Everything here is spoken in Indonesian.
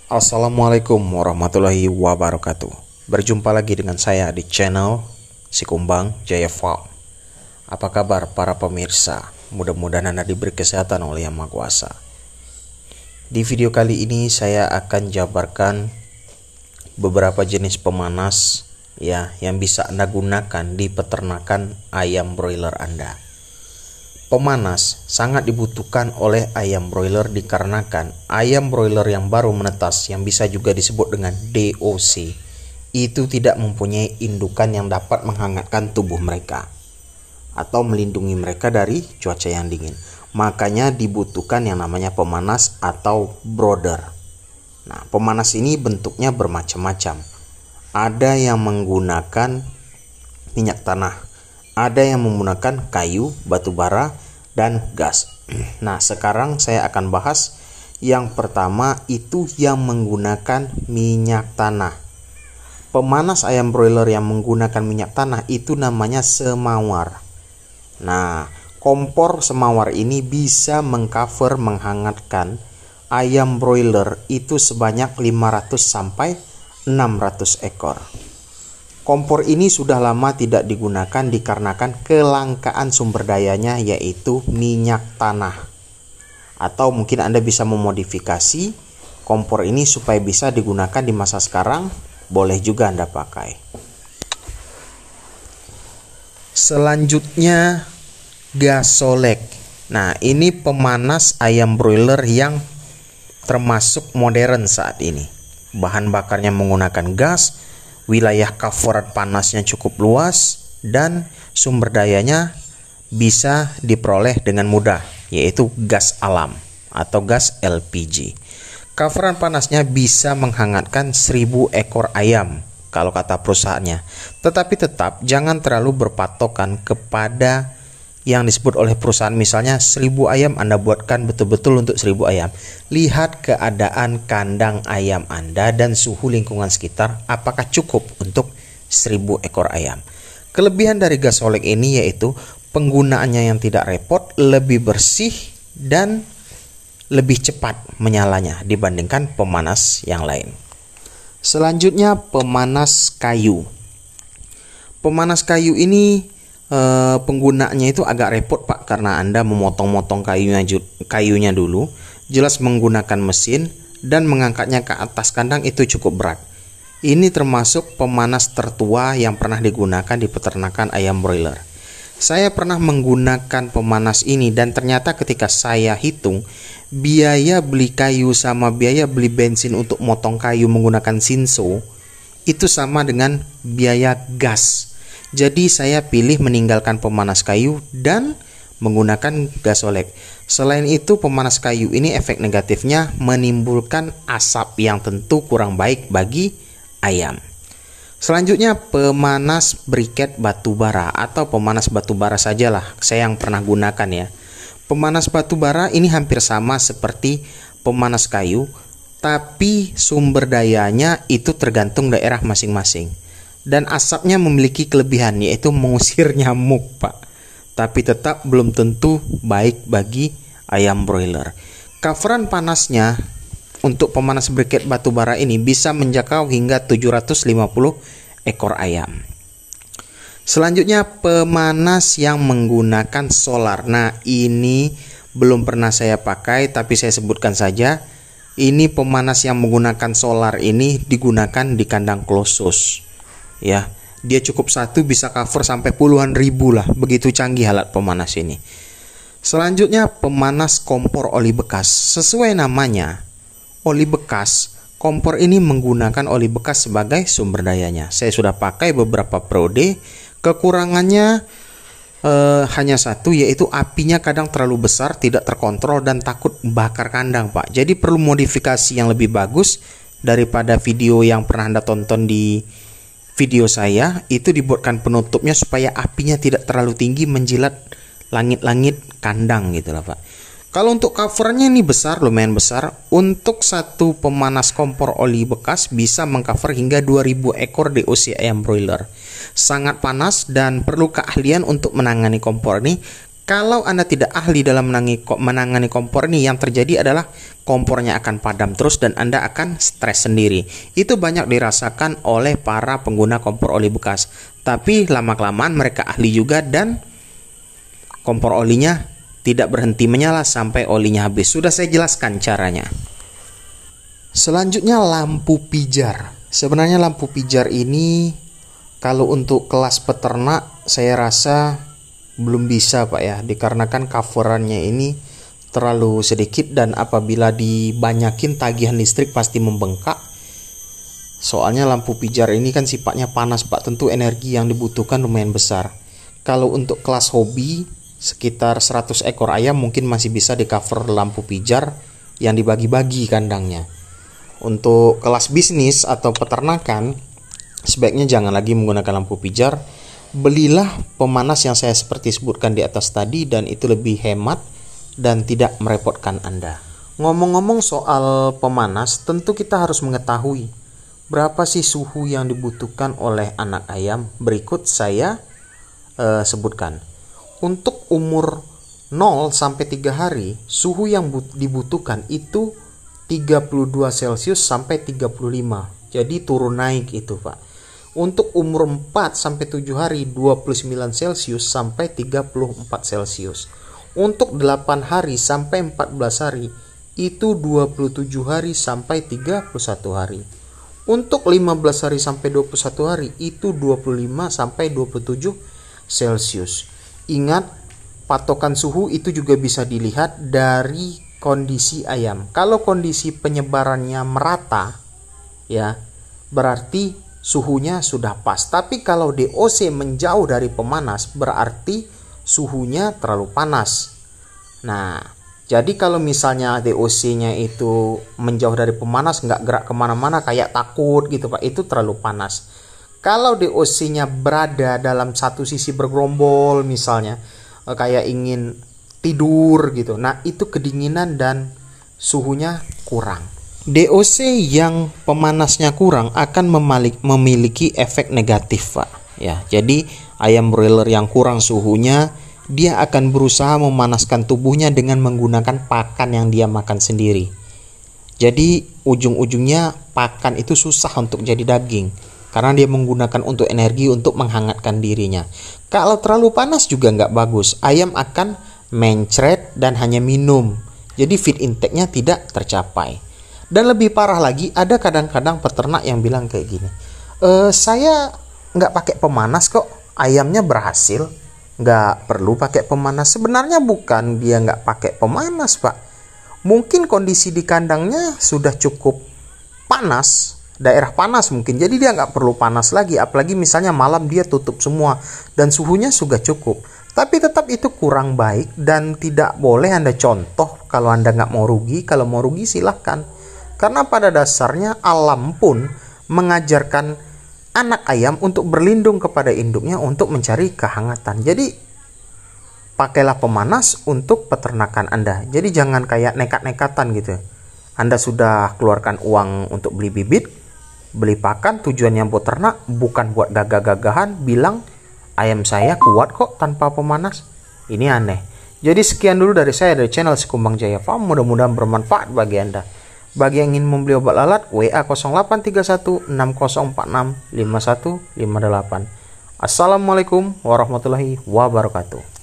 Assalamualaikum warahmatullahi wabarakatuh. Berjumpa lagi dengan saya di channel Si Kumbang Jaya Farm. Apa kabar para pemirsa? Mudah-mudahan Anda diberi kesehatan oleh Yang Maha Kuasa. Di video kali ini saya akan jabarkan beberapa jenis pemanas yang bisa Anda gunakan di peternakan ayam broiler Anda. Pemanas sangat dibutuhkan oleh ayam broiler dikarenakan ayam broiler yang baru menetas, yang bisa juga disebut dengan DOC, itu tidak mempunyai indukan yang dapat menghangatkan tubuh mereka atau melindungi mereka dari cuaca yang dingin. Makanya dibutuhkan yang namanya pemanas atau brooder. Nah, pemanas ini bentuknya bermacam-macam. Ada yang menggunakan minyak tanah, ada yang menggunakan kayu, batu bara, dan gas. Nah, sekarang saya akan bahas yang pertama, itu yang menggunakan minyak tanah. Pemanas ayam broiler yang menggunakan minyak tanah itu namanya semawar. Nah, kompor semawar ini bisa mengcover, menghangatkan ayam broiler itu sebanyak 500 sampai 600 ekor. Kompor ini sudah lama tidak digunakan dikarenakan kelangkaan sumber dayanya, yaitu minyak tanah. Atau mungkin Anda bisa memodifikasi kompor ini supaya bisa digunakan di masa sekarang, boleh juga Anda pakai. Selanjutnya gasolek. Nah, ini pemanas ayam broiler yang termasuk modern saat ini. Bahan bakarnya menggunakan gas, wilayah coveran panasnya cukup luas, dan sumber dayanya bisa diperoleh dengan mudah, yaitu gas alam atau gas LPG. Coveran panasnya bisa menghangatkan 1000 ekor ayam kalau kata perusahaannya. Tetapi tetap jangan terlalu berpatokan kepada yang disebut oleh perusahaan, misalnya 1000 ayam Anda buatkan betul-betul untuk 1000 ayam. Lihat keadaan kandang ayam Anda dan suhu lingkungan sekitar, apakah cukup untuk 1000 ekor ayam. Kelebihan dari gasolek ini yaitu penggunaannya yang tidak repot, lebih bersih, dan lebih cepat menyalanya dibandingkan pemanas yang lain. Selanjutnya pemanas kayu. Pemanas kayu ini penggunaannya itu agak repot Pak, karena Anda memotong-motong kayunya dulu, jelas menggunakan mesin, dan mengangkatnya ke atas kandang itu cukup berat. Ini termasuk pemanas tertua yang pernah digunakan di peternakan ayam broiler. Saya pernah menggunakan pemanas ini dan ternyata ketika saya hitung biaya beli kayu sama biaya beli bensin untuk motong kayu menggunakan Shinso itu sama dengan biaya gas. Jadi saya pilih meninggalkan pemanas kayu dan menggunakan gasolek. Selain itu, pemanas kayu ini efek negatifnya menimbulkan asap yang tentu kurang baik bagi ayam. Selanjutnya pemanas briket batu bara atau pemanas batu bara sajalah saya yang pernah gunakan ya. Pemanas batu bara ini hampir sama seperti pemanas kayu, tapi sumber dayanya itu tergantung daerah masing-masing. Dan asapnya memiliki kelebihan, yaitu mengusir nyamuk Pak. Tapi tetap belum tentu baik bagi ayam broiler. Coveran panasnya untuk pemanas briket batu bara ini bisa menjangkau hingga 750 ekor ayam. Selanjutnya pemanas yang menggunakan solar. Nah, ini belum pernah saya pakai, tapi saya sebutkan saja. Ini pemanas yang menggunakan solar ini digunakan di kandang close. Ya, dia cukup satu bisa cover sampai puluhan ribu lah, begitu canggih alat pemanas ini. Selanjutnya pemanas kompor oli bekas. Sesuai namanya, oli bekas, kompor ini menggunakan oli bekas sebagai sumber dayanya. Saya sudah pakai beberapa periode. Kekurangannya hanya satu, yaitu apinya kadang terlalu besar, tidak terkontrol, dan takut bakar kandang Pak. Jadi perlu modifikasi yang lebih bagus daripada video yang pernah Anda tonton di video saya. Itu dibuatkan penutupnya supaya apinya tidak terlalu tinggi menjilat langit-langit kandang gitu lah Pak. Kalau untuk covernya ini besar, lumayan besar. Untuk satu pemanas kompor oli bekas bisa mengcover hingga 2000 ekor DOC ayam broiler. Sangat panas dan perlu keahlian untuk menangani kompor ini, Kalau Anda tidak ahli dalam menangani kompor ini, yang terjadi adalah kompornya akan padam terus dan Anda akan stres sendiri. Itu banyak dirasakan oleh para pengguna kompor oli bekas. Tapi lama-kelamaan mereka ahli juga dan kompor olinya tidak berhenti menyala sampai olinya habis. Sudah saya jelaskan caranya. Selanjutnya lampu pijar. Sebenarnya lampu pijar ini kalau untuk kelas peternak saya rasa belum bisa Pak ya, dikarenakan coverannya ini terlalu sedikit dan apabila dibanyakin tagihan listrik pasti membengkak. Soalnya lampu pijar ini kan sifatnya panas Pak, tentu energi yang dibutuhkan lumayan besar. Kalau untuk kelas hobi sekitar 100 ekor ayam mungkin masih bisa di cover lampu pijar yang dibagi-bagi kandangnya. Untuk kelas bisnis atau peternakan sebaiknya jangan lagi menggunakan lampu pijar. Belilah pemanas yang saya seperti sebutkan di atas tadi dan itu lebih hemat dan tidak merepotkan Anda. Ngomong-ngomong soal pemanas, tentu kita harus mengetahui berapa sih suhu yang dibutuhkan oleh anak ayam. Berikut saya sebutkan. Untuk umur 0 sampai 3 hari, suhu yang dibutuhkan itu 32 Celcius sampai 35. Jadi turun naik itu Pak. Untuk umur 4 sampai 7 hari 29 Celcius sampai 34 Celcius. Untuk 8 hari sampai 14 hari itu 27 hari sampai 31 hari. Untuk 15 hari sampai 21 hari itu 25 sampai 27 Celcius. Ingat, patokan suhu itu juga bisa dilihat dari kondisi ayam. Kalau kondisi penyebarannya merata ya, berarti suhunya sudah pas. Tapi kalau DOC menjauh dari pemanas berarti suhunya terlalu panas. Nah, jadi kalau misalnya DOC-nya itu menjauh dari pemanas, nggak gerak kemana-mana kayak takut gitu Pak, itu terlalu panas. Kalau DOC-nya berada dalam satu sisi bergerombol misalnya, kayak ingin tidur gitu, nah itu kedinginan dan suhunya kurang. DOC yang pemanasnya kurang akan memiliki efek negatif Pak ya. Jadi ayam broiler yang kurang suhunya, dia akan berusaha memanaskan tubuhnya dengan menggunakan pakan yang dia makan sendiri. Jadi ujung-ujungnya pakan itu susah untuk jadi daging karena dia menggunakan untuk energi untuk menghangatkan dirinya. Kalau terlalu panas juga nggak bagus, ayam akan mencret dan hanya minum. Jadi feed intake-nya tidak tercapai. Dan lebih parah lagi, ada kadang-kadang peternak yang bilang kayak gini, saya nggak pakai pemanas kok, ayamnya berhasil, nggak perlu pakai pemanas. Sebenarnya bukan dia nggak pakai pemanas Pak, mungkin kondisi di kandangnya sudah cukup panas, daerah panas mungkin, jadi dia nggak perlu panas lagi. Apalagi misalnya malam dia tutup semua dan suhunya sudah cukup. Tapi tetap itu kurang baik dan tidak boleh Anda contoh kalau Anda nggak mau rugi. Kalau mau rugi silahkan. Karena pada dasarnya alam pun mengajarkan anak ayam untuk berlindung kepada induknya untuk mencari kehangatan. Jadi pakailah pemanas untuk peternakan Anda. Jadi jangan kayak nekat-nekatan gitu. Anda sudah keluarkan uang untuk beli bibit, beli pakan, tujuannya buat ternak, bukan buat gagah-gagahan, bilang ayam saya kuat kok tanpa pemanas. Ini aneh. Jadi sekian dulu dari saya dari channel Sikumbang Jaya Farm. Mudah-mudahan bermanfaat bagi Anda. Bagi yang ingin membeli obat lalat, WA 0831 6046 5158. Assalamualaikum warahmatullahi wabarakatuh.